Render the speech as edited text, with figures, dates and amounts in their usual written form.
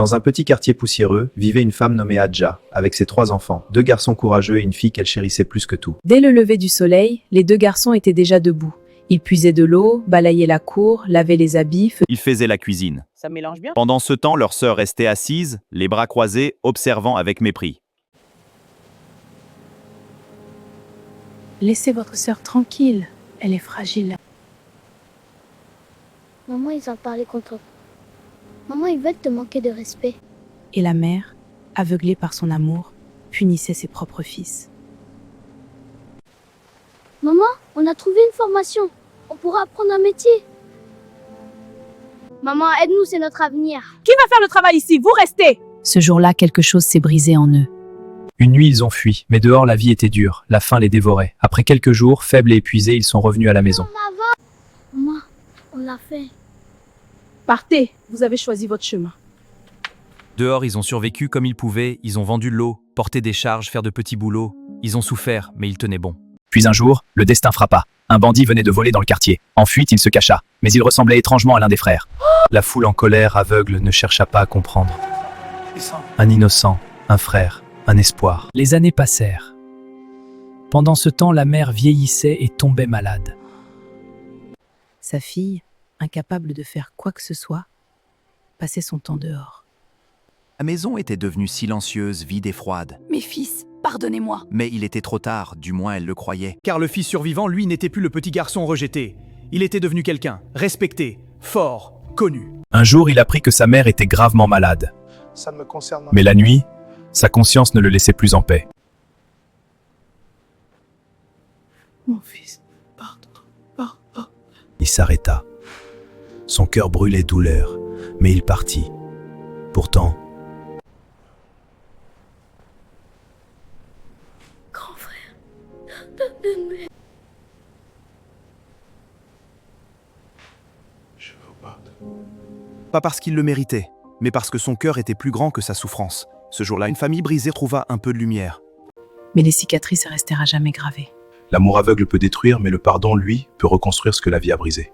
Dans un petit quartier poussiéreux, vivait une femme nommée Hadja, avec ses 3 enfants, 2 garçons courageux et une fille qu'elle chérissait plus que tout. Dès le lever du soleil, les 2 garçons étaient déjà debout. Ils puisaient de l'eau, balayaient la cour, lavaient les habits, Ils faisaient la cuisine. Ça mélange bien. Pendant ce temps, leur sœur restait assise, les bras croisés, observant avec mépris. Laissez votre sœur tranquille, elle est fragile. Maman, ils ont parlé contre eux. Maman, ils veulent te manquer de respect. Et la mère, aveuglée par son amour, punissait ses propres fils. Maman, on a trouvé une formation. On pourra apprendre un métier. Maman, aide-nous, c'est notre avenir. Qui va faire le travail ici? Vous restez. Ce jour-là, quelque chose s'est brisé en eux. Une nuit, ils ont fui, mais dehors, la vie était dure, la faim les dévorait. Après quelques jours, faibles et épuisés, ils sont revenus à la maison. Maman, on l'a fait. Partez, vous avez choisi votre chemin. Dehors, ils ont survécu comme ils pouvaient, ils ont vendu de l'eau, porté des charges, faire de petits boulots. Ils ont souffert, mais ils tenaient bon. Puis un jour, le destin frappa. Un bandit venait de voler dans le quartier. En fuite, il se cacha, mais il ressemblait étrangement à l'un des frères. La foule en colère, aveugle, ne chercha pas à comprendre. Un innocent, un frère, un espoir. Les années passèrent. Pendant ce temps, la mère vieillissait et tombait malade. Sa fille, incapable de faire quoi que ce soit, passait son temps dehors. La maison était devenue silencieuse, vide et froide. Mes fils, pardonnez-moi. Mais il était trop tard, du moins elle le croyait. Car le fils survivant, lui, n'était plus le petit garçon rejeté. Il était devenu quelqu'un, respecté, fort, connu. Un jour, il apprit que sa mère était gravement malade. Ça ne me concerne pas. Mais la nuit, sa conscience ne le laissait plus en paix. Mon fils, pardon. Il s'arrêta. Son cœur brûlait douleur, mais il partit. Pourtant, Grand frère, donne-moi. Je vous pardonne. Pas parce qu'il le méritait, mais parce que son cœur était plus grand que sa souffrance. Ce jour-là, une famille brisée trouva un peu de lumière. Mais les cicatrices restèrent à jamais gravées. l'amour aveugle peut détruire, mais le pardon, lui, peut reconstruire ce que la vie a brisé.